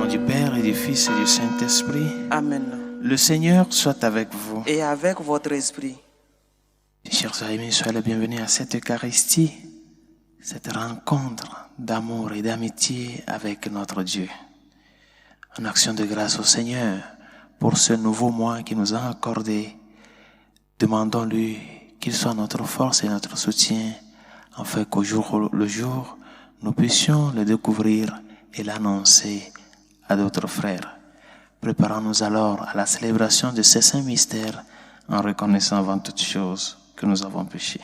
du Père et du Fils et du Saint-Esprit. Amen. Le Seigneur soit avec vous. Et avec votre esprit. Chers amis, soyez les bienvenus à cette Eucharistie, cette rencontre d'amour et d'amitié avec notre Dieu. En action de grâce au Seigneur pour ce nouveau mois qu'il nous a accordé, demandons-lui qu'il soit notre force et notre soutien, afin qu'au jour le jour, nous puissions le découvrir et l'annoncer à d'autres frères. Préparons-nous alors à la célébration de ces saints mystères en reconnaissant avant toute chose que nous avons péché.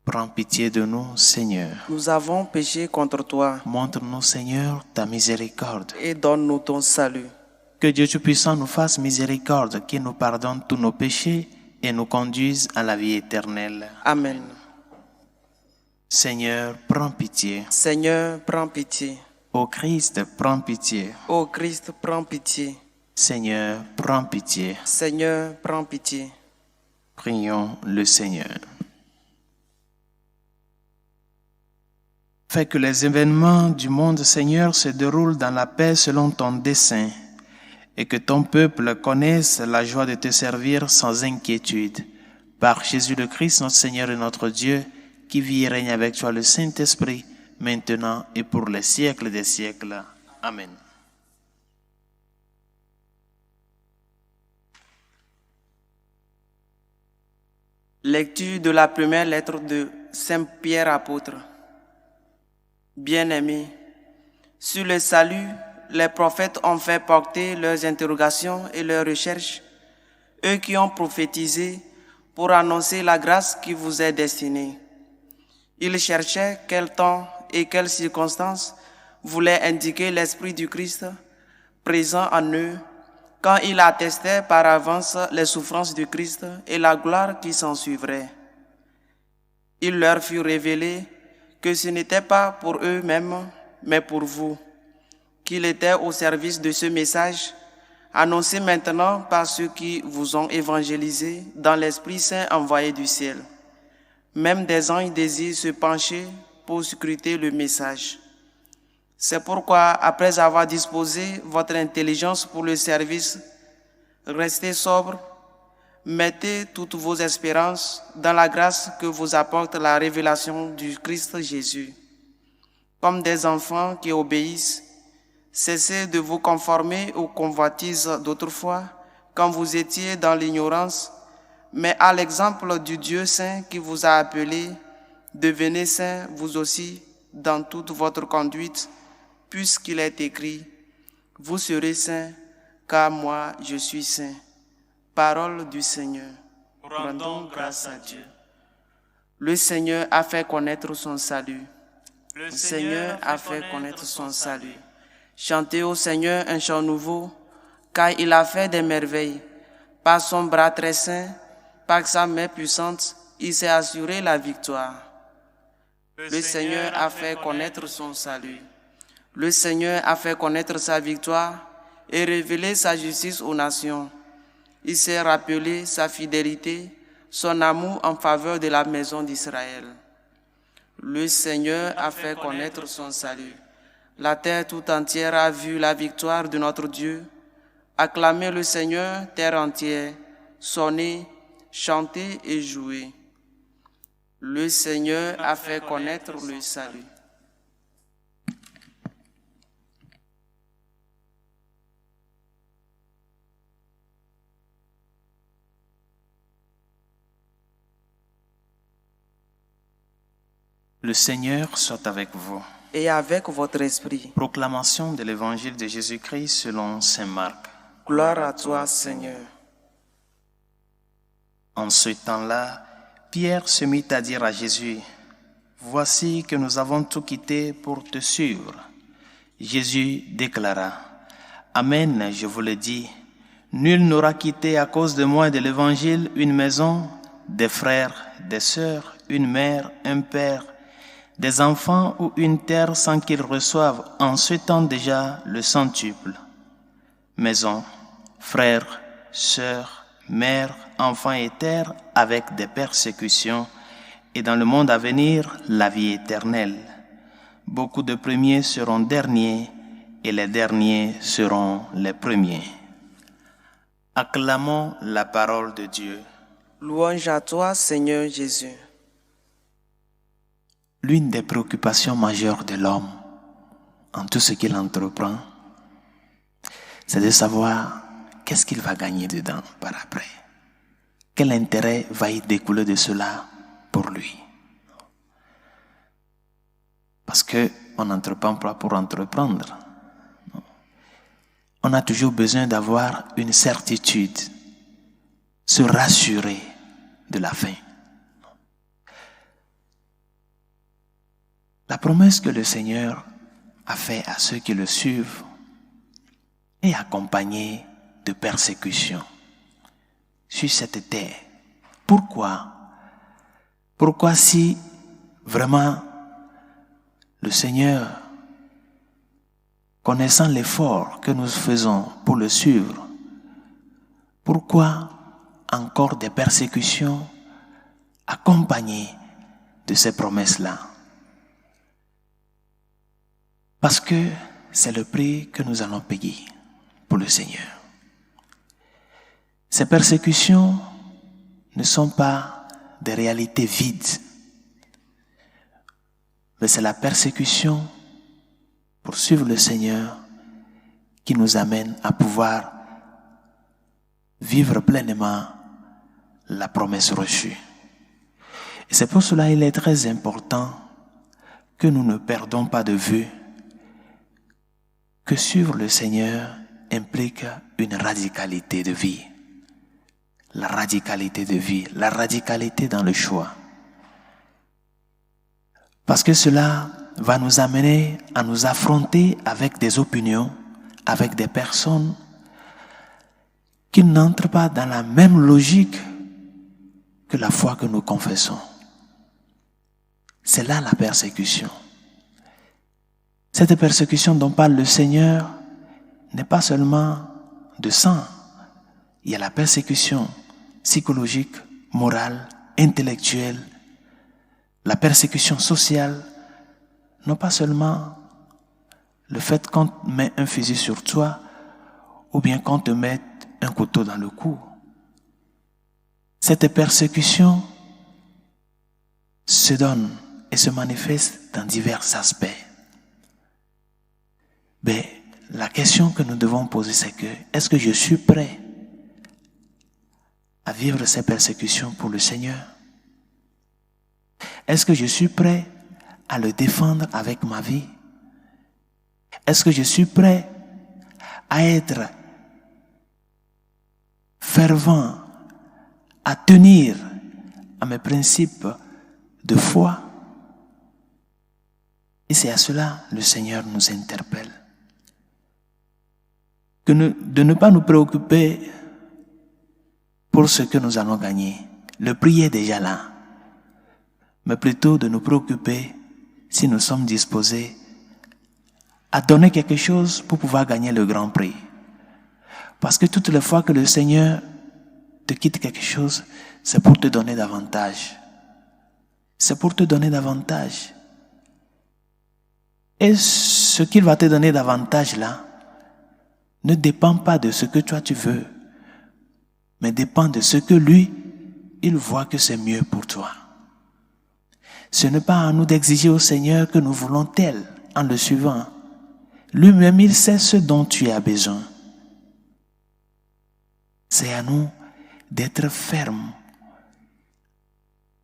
Prends pitié de nous, Seigneur. Nous avons péché contre toi. Montre-nous, Seigneur, ta miséricorde. Et donne-nous ton salut. Que Dieu Tout-Puissant nous fasse miséricorde, qu'il nous pardonne tous nos péchés et nous conduise à la vie éternelle. Amen. Seigneur, prends pitié. Seigneur, prends pitié. Ô Christ, prends pitié. Ô Christ, prends pitié. Seigneur, prends pitié. Seigneur, prends pitié. Prions le Seigneur. Fais que les événements du monde, Seigneur, se déroulent dans la paix selon ton dessein et que ton peuple connaisse la joie de te servir sans inquiétude. Par Jésus le Christ, notre Seigneur et notre Dieu, qui vit et règne avec toi le Saint-Esprit, maintenant et pour les siècles des siècles. Amen. Lecture de la première lettre de Saint Pierre apôtre. Bien-aimés, sur le salut, les prophètes ont fait porter leurs interrogations et leurs recherches, eux qui ont prophétisé pour annoncer la grâce qui vous est destinée. Ils cherchaient quel temps et quelles circonstances voulaient indiquer l'Esprit du Christ présent en eux quand il attestait par avance les souffrances du Christ et la gloire qui s'en suivrait. Il leur fut révélé que ce n'était pas pour eux-mêmes, mais pour vous, qu'il était au service de ce message, annoncé maintenant par ceux qui vous ont évangélisé dans l'Esprit Saint envoyé du ciel. Même des anges désirent se pencher pour scruter le message. C'est pourquoi, après avoir disposé votre intelligence pour le service, restez sobre, mettez toutes vos espérances dans la grâce que vous apporte la révélation du Christ Jésus. Comme des enfants qui obéissent, cessez de vous conformer aux convoitises d'autrefois, quand vous étiez dans l'ignorance, mais à l'exemple du Dieu saint qui vous a appelé, devenez saints vous aussi dans toute votre conduite, puisqu'il est écrit, « Vous serez saints, car moi je suis saint. » Parole du Seigneur. Rendons grâce à Dieu. Le Seigneur a fait connaître son salut. Le Seigneur a fait connaître son salut. Chantez au Seigneur un chant nouveau, car il a fait des merveilles. Par son bras très saint, par sa main puissante, il s'est assuré la victoire. Le Seigneur a fait connaître son salut. Le Seigneur a fait connaître sa victoire et révélé sa justice aux nations. Il s'est rappelé sa fidélité, son amour en faveur de la maison d'Israël. Le Seigneur a fait connaître son salut. La terre tout entière a vu la victoire de notre Dieu. Acclamez le Seigneur, terre entière, sonnez, chantez et jouez. Le Seigneur a fait connaître le salut. Le Seigneur soit avec vous. Et avec votre esprit. Proclamation de l'Évangile de Jésus-Christ selon saint Marc. Gloire à toi, Seigneur. En ce temps-là, Pierre se mit à dire à Jésus, « Voici que nous avons tout quitté pour te suivre. » Jésus déclara, « Amen, je vous le dis, nul n'aura quitté à cause de moi et de l'Évangile une maison, des frères, des sœurs, une mère, un père, des enfants ou une terre sans qu'ils reçoivent en ce temps déjà le centuple. Maison, frères, sœurs, mères, enfants et terre avec des persécutions et dans le monde à venir la vie éternelle. Beaucoup de premiers seront derniers et les derniers seront les premiers. Acclamons la parole de Dieu. Louange à toi, Seigneur Jésus. L'une des préoccupations majeures de l'homme en tout ce qu'il entreprend, c'est de savoir qu'est-ce qu'il va gagner dedans par après. Quel intérêt va y découler de cela pour lui? Parce qu'on n'entreprend pas pour entreprendre. On a toujours besoin d'avoir une certitude, se rassurer de la fin. La promesse que le Seigneur a faite à ceux qui le suivent est accompagnée de persécutions sur cette terre. Pourquoi? Pourquoi si vraiment le Seigneur, connaissant l'effort que nous faisons pour le suivre, pourquoi encore des persécutions accompagnées de ces promesses-là? Parce que c'est le prix que nous allons payer pour le Seigneur. Ces persécutions ne sont pas des réalités vides, mais c'est la persécution pour suivre le Seigneur qui nous amène à pouvoir vivre pleinement la promesse reçue. Et c'est pour cela qu'il est très important que nous ne perdons pas de vue que suivre le Seigneur implique une radicalité de vie. La radicalité de vie, la radicalité dans le choix. Parce que cela va nous amener à nous affronter avec des opinions, avec des personnes qui n'entrent pas dans la même logique que la foi que nous confessons. C'est là la persécution. Cette persécution dont parle le Seigneur n'est pas seulement de sang. Il y a la persécution psychologique, morale, intellectuelle, la persécution sociale, non pas seulement le fait qu'on met un fusil sur toi ou bien qu'on te mette un couteau dans le cou. Cette persécution se donne et se manifeste dans divers aspects. Mais la question que nous devons poser, c'est que est-ce que je suis prêt à vivre ces persécutions pour le Seigneur? Est-ce que je suis prêt à le défendre avec ma vie? Est-ce que je suis prêt à être fervent, à tenir à mes principes de foi? Et c'est à cela que le Seigneur nous interpelle. De ne pas nous préoccuper pour ce que nous allons gagner. Le prix est déjà là. Mais plutôt de nous préoccuper si nous sommes disposés à donner quelque chose pour pouvoir gagner le grand prix. Parce que toutes les fois que le Seigneur te quitte quelque chose, c'est pour te donner davantage. C'est pour te donner davantage. Et ce qu'il va te donner davantage là, ne dépend pas de ce que toi tu veux, mais dépend de ce que lui, il voit que c'est mieux pour toi. Ce n'est pas à nous d'exiger au Seigneur que nous voulons tel en le suivant. Lui-même, il sait ce dont tu as besoin. C'est à nous d'être fermes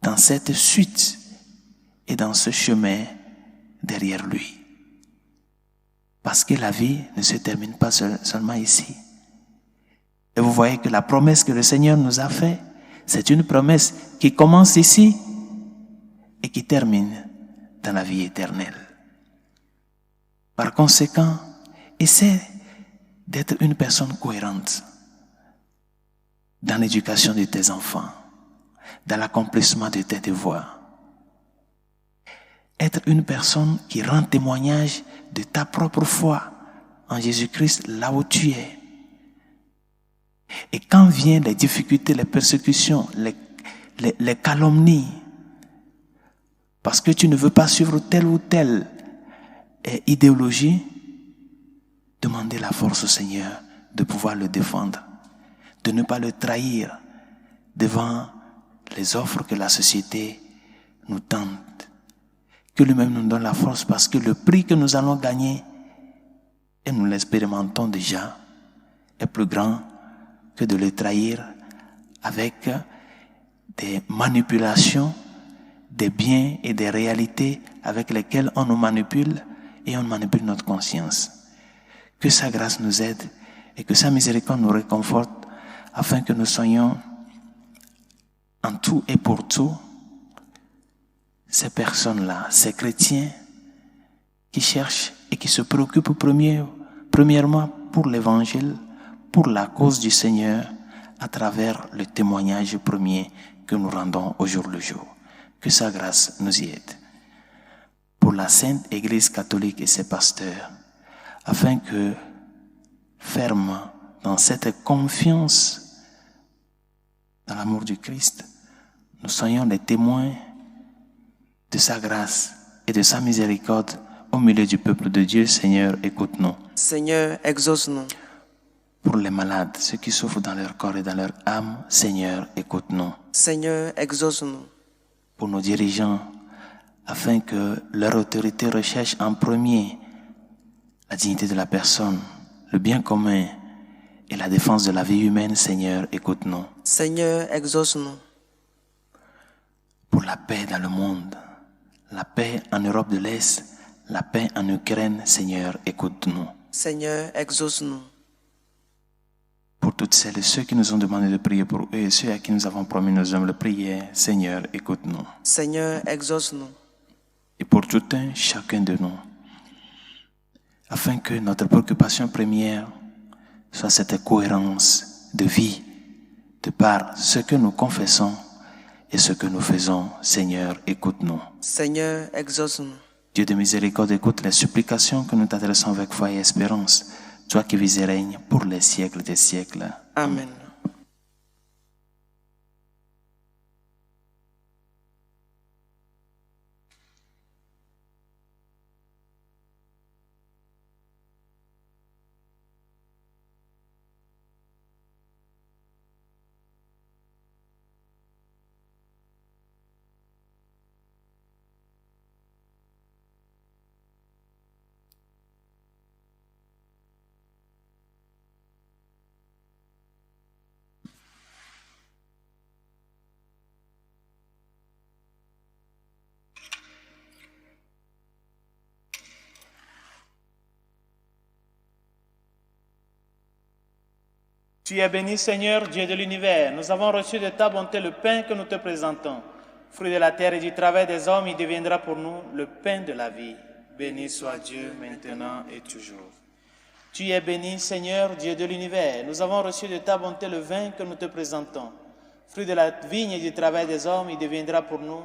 dans cette suite et dans ce chemin derrière lui. Parce que la vie ne se termine pas seulement ici. Et vous voyez que la promesse que le Seigneur nous a faite, c'est une promesse qui commence ici et qui termine dans la vie éternelle. Par conséquent, essaie d'être une personne cohérente dans l'éducation de tes enfants, dans l'accomplissement de tes devoirs. Être une personne qui rend témoignage de ta propre foi en Jésus-Christ là où tu es. Et quand viennent les difficultés, les persécutions, les calomnies, parce que tu ne veux pas suivre tel ou tel, et idéologie, demandez la force au Seigneur de pouvoir le défendre, de ne pas le trahir devant les offres que la société nous tente. Que lui-même nous donne la force, parce que le prix que nous allons gagner, et nous l'expérimentons déjà, est plus grand que de le trahir avec des manipulations, des biens et des réalités avec lesquelles on nous manipule et on manipule notre conscience. Que sa grâce nous aide et que sa miséricorde nous réconforte afin que nous soyons en tout et pour tout ces personnes-là, ces chrétiens qui cherchent et qui se préoccupent premièrement pour l'évangile, pour la cause du Seigneur, à travers le témoignage premier que nous rendons au jour le jour. Que sa grâce nous y aide. Pour la Sainte Église catholique et ses pasteurs, afin que, ferme dans cette confiance dans l'amour du Christ, nous soyons les témoins de sa grâce et de sa miséricorde au milieu du peuple de Dieu. Seigneur, écoute-nous. Seigneur, exauce-nous. Pour les malades, ceux qui souffrent dans leur corps et dans leur âme, Seigneur, écoute-nous. Seigneur, exauce-nous. Pour nos dirigeants, afin que leur autorité recherche en premier la dignité de la personne, le bien commun et la défense de la vie humaine, Seigneur, écoute-nous. Seigneur, exauce-nous. Pour la paix dans le monde, la paix en Europe de l'Est, la paix en Ukraine, Seigneur, écoute-nous. Seigneur, exauce-nous. Pour toutes celles et ceux qui nous ont demandé de prier pour eux et ceux à qui nous avons promis nos humbles prières, Seigneur, écoute-nous. Seigneur, exauce-nous. Et pour tout un, chacun de nous, afin que notre préoccupation première soit cette cohérence de vie, de par ce que nous confessons et ce que nous faisons. Seigneur, écoute-nous. Seigneur, exauce-nous. Dieu de miséricorde, écoute les supplications que nous t'adressons avec foi et espérance, toi qui vis et règnes pour les siècles des siècles. Amen. Tu es béni, Seigneur, Dieu de l'univers. Nous avons reçu de ta bonté le pain que nous te présentons. Fruit de la terre et du travail des hommes, il deviendra pour nous le pain de la vie. Béni soit Dieu, maintenant et toujours. Tu es béni, Seigneur, Dieu de l'univers. Nous avons reçu de ta bonté le vin que nous te présentons. Fruit de la vigne et du travail des hommes, il deviendra pour nous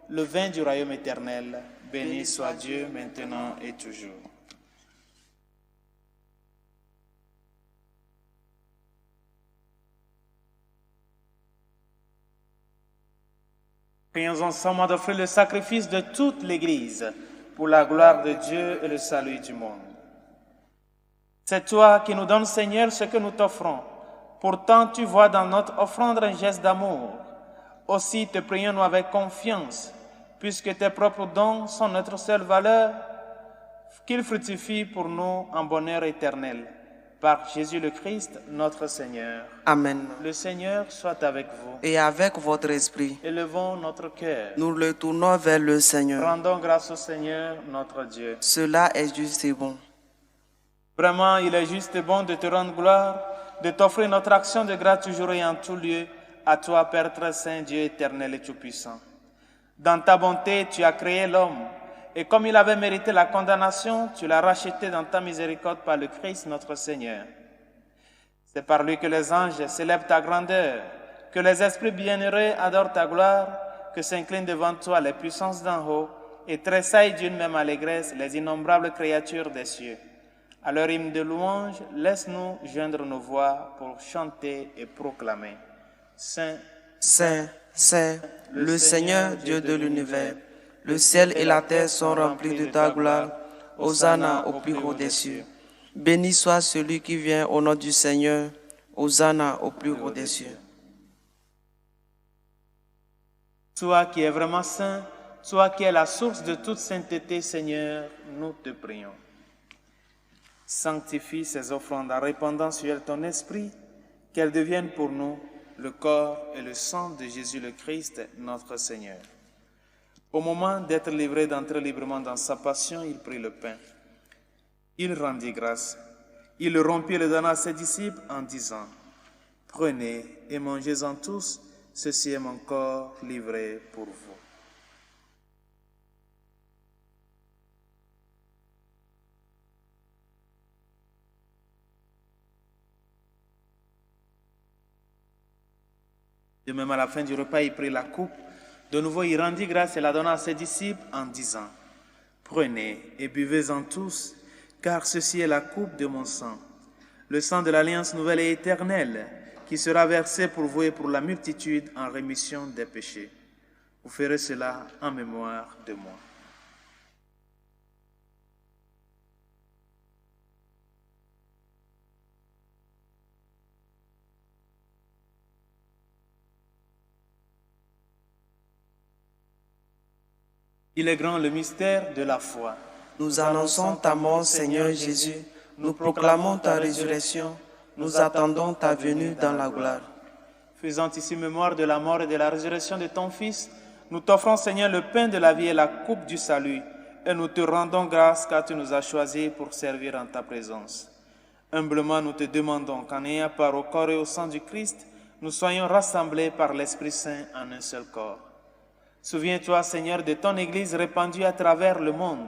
le vin du royaume éternel. Béni soit Dieu, maintenant et toujours. Prions ensemble d'offrir le sacrifice de toute l'Église pour la gloire de Dieu et le salut du monde. C'est toi qui nous donnes, Seigneur, ce que nous t'offrons. Pourtant, tu vois dans notre offrande un geste d'amour. Aussi te prions-nous avec confiance, puisque tes propres dons sont notre seule valeur, qu'ils fructifient pour nous en bonheur éternel. Par Jésus le Christ, notre Seigneur. Amen. Le Seigneur soit avec vous. Et avec votre esprit, Élevons notre cœur. nous le tournons vers le Seigneur. Rendons grâce au Seigneur, notre Dieu. Cela est juste et bon. Vraiment, il est juste et bon de te rendre gloire, de t'offrir notre action de grâce toujours et en tout lieu, à toi, Père très saint, Dieu éternel et tout-puissant. Dans ta bonté, tu as créé l'homme, et comme il avait mérité la condamnation, tu l'as racheté dans ta miséricorde par le Christ, notre Seigneur. C'est par lui que les anges célèbrent ta grandeur, que les esprits bienheureux adorent ta gloire, que s'inclinent devant toi les puissances d'en haut, et tressaillent d'une même allégresse les innombrables créatures des cieux. À leur hymne de louange, laisse-nous joindre nos voix pour chanter et proclamer. Saint, Saint, Saint, le Seigneur, Dieu de l'univers, le ciel et la terre sont remplis de ta gloire. Hosanna au plus haut des cieux. Béni soit celui qui vient au nom du Seigneur. Hosanna au plus haut des cieux. Toi qui es vraiment saint, toi qui es la source de toute sainteté, Seigneur, nous te prions. Sanctifie ces offrandes en répandant sur elles ton esprit, qu'elles deviennent pour nous le corps et le sang de Jésus le Christ, notre Seigneur. Au moment d'être livré d'entrer librement dans sa passion, il prit le pain. Il rendit grâce. Il le rompit et le donna à ses disciples en disant, « Prenez et mangez-en tous, ceci est mon corps livré pour vous. » De même, à la fin du repas, il prit la coupe. De nouveau, il rendit grâce et la donna à ses disciples en disant, « Prenez et buvez-en tous, car ceci est la coupe de mon sang, le sang de l'alliance nouvelle et éternelle, qui sera versé pour vous et pour la multitude en rémission des péchés. Vous ferez cela en mémoire de moi. » Il est grand le mystère de la foi. Nous annonçons ta mort, Seigneur Jésus. Nous proclamons ta résurrection. Nous attendons ta venue dans la gloire. Faisant ici mémoire de la mort et de la résurrection de ton Fils, nous t'offrons, Seigneur, le pain de la vie et la coupe du salut, et nous te rendons grâce car tu nous as choisis pour servir en ta présence. Humblement, nous te demandons qu'en ayant part au corps et au sang du Christ, nous soyons rassemblés par l'Esprit Saint en un seul corps. Souviens-toi, Seigneur, de ton Église répandue à travers le monde.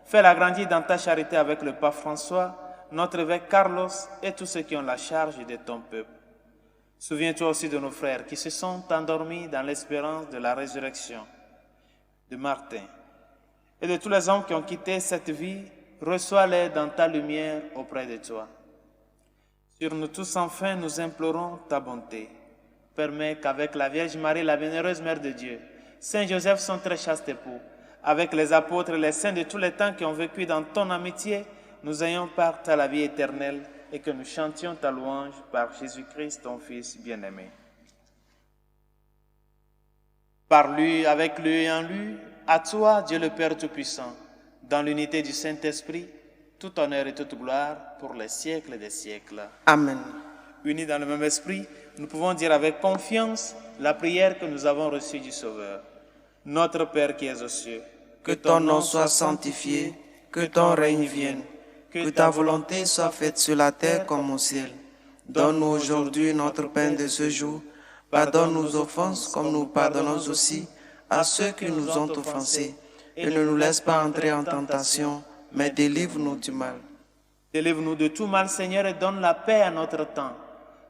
Fais-la grandir dans ta charité avec le pape François, notre évêque Carlos et tous ceux qui ont la charge de ton peuple. Souviens-toi aussi de nos frères qui se sont endormis dans l'espérance de la résurrection, de Martin et de tous les hommes qui ont quitté cette vie. Reçois-les dans ta lumière auprès de toi. Sur nous tous, enfin, nous implorons ta bonté. Permets qu'avec la Vierge Marie, la bienheureuse Mère de Dieu, Saint Joseph, son très chaste époux, avec les apôtres et les saints de tous les temps qui ont vécu dans ton amitié, nous ayons part à la vie éternelle et que nous chantions ta louange par Jésus-Christ, ton Fils bien-aimé. Par lui, avec lui et en lui, à toi, Dieu le Père Tout-Puissant, dans l'unité du Saint-Esprit, tout honneur et toute gloire pour les siècles des siècles. Amen. Unis dans le même esprit, nous pouvons dire avec confiance la prière que nous avons reçue du Sauveur. Notre Père qui es aux cieux, que ton nom soit sanctifié, que ton règne vienne, que ta volonté soit faite sur la terre comme au ciel. Donne-nous aujourd'hui notre pain de ce jour. Pardonne nos offenses comme nous pardonnons aussi à ceux qui nous ont offensés. Et ne nous laisse pas entrer en tentation, mais délivre-nous du mal. Délivre-nous de tout mal, Seigneur, et donne la paix à notre temps.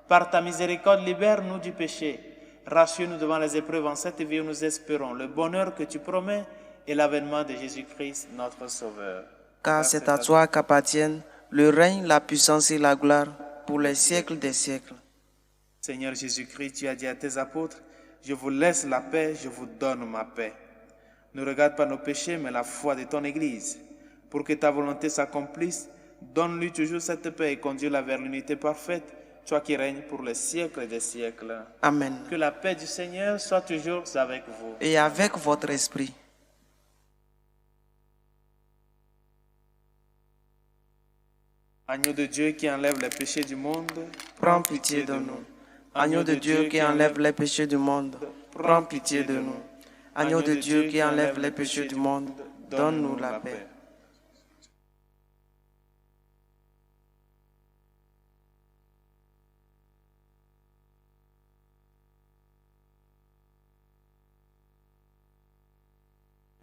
Par ta miséricorde, libère-nous du péché. Rassure-nous devant les épreuves en cette vie où nous espérons le bonheur que tu promets et l'avènement de Jésus-Christ, notre Sauveur. Car c'est à toi qu'appartiennent le règne, la puissance et la gloire pour les siècles des siècles. Seigneur Jésus-Christ, tu as dit à tes apôtres, « Je vous laisse la paix, je vous donne ma paix. » Ne regarde pas nos péchés, mais la foi de ton Église. Pour que ta volonté s'accomplisse, donne-lui toujours cette paix et conduis-la vers l'unité parfaite, toi qui règnes pour les siècles des siècles. Amen. Que la paix du Seigneur soit toujours avec vous. Et avec votre esprit. Agneau de Dieu qui enlève les péchés du monde, prends pitié de nous. Agneau de Dieu qui enlève les péchés du monde, prends pitié de nous. Agneau de Dieu qui enlève les péchés du monde, donne-nous la paix.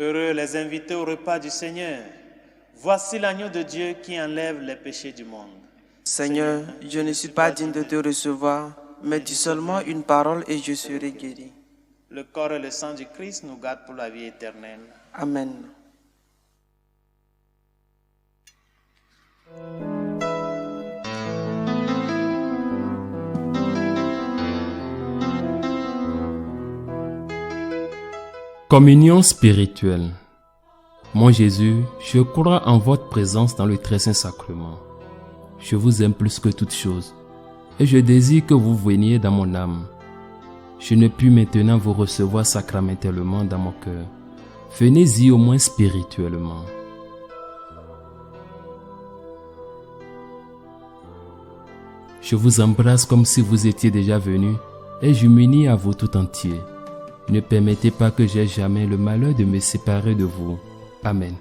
Heureux les invités au repas du Seigneur. Voici l'agneau de Dieu qui enlève les péchés du monde. Seigneur, je ne suis pas digne de te recevoir, mais dis seulement une parole et je serai guéri. Le corps et le sang du Christ nous gardent pour la vie éternelle. Amen. Communion spirituelle. Mon Jésus, je crois en votre présence dans le très saint sacrement. Je vous aime plus que toute chose et je désire que vous veniez dans mon âme. Je ne puis maintenant vous recevoir sacramentellement dans mon cœur. Venez-y au moins spirituellement. Je vous embrasse comme si vous étiez déjà venu et je m'unis à vous tout entier. Ne permettez pas que j'aie jamais le malheur de me séparer de vous. Amen.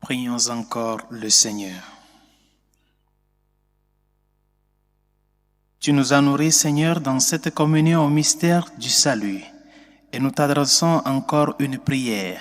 Prions encore le Seigneur. Tu nous as nourris, Seigneur, dans cette communion au mystère du salut, et nous t'adressons encore une prière.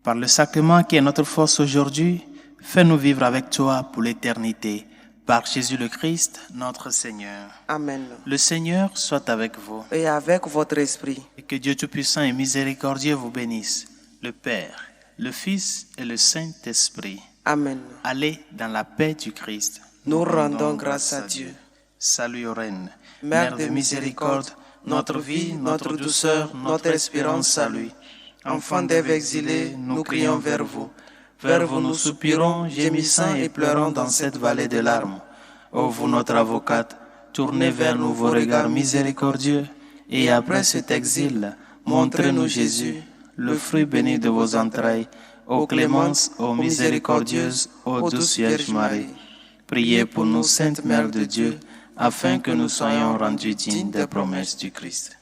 Par le sacrement qui est notre force aujourd'hui, fais-nous vivre avec toi pour l'éternité. Par Jésus le Christ, notre Seigneur. Amen. Le Seigneur soit avec vous. Et avec votre esprit. Et que Dieu Tout-Puissant et miséricordieux vous bénisse, le Père, le Fils et le Saint-Esprit. Amen. Allez dans la paix du Christ. Nous rendons grâce à Dieu. Salut aux reines, Mère de miséricorde, notre vie, notre douceur, notre espérance, salut. Enfants d'Ève exilés, nous crions vers vous. Vers vous nous soupirons, gémissant et pleurant dans cette vallée de larmes. Ô vous notre avocate, tournez vers nous vos regards miséricordieux, et après cet exil, montrez-nous Jésus, le fruit béni de vos entrailles, ô clémence, ô miséricordieuse, ô douce Vierge Marie. Priez pour nous, Sainte Mère de Dieu, afin que nous soyons rendus dignes des promesses du Christ.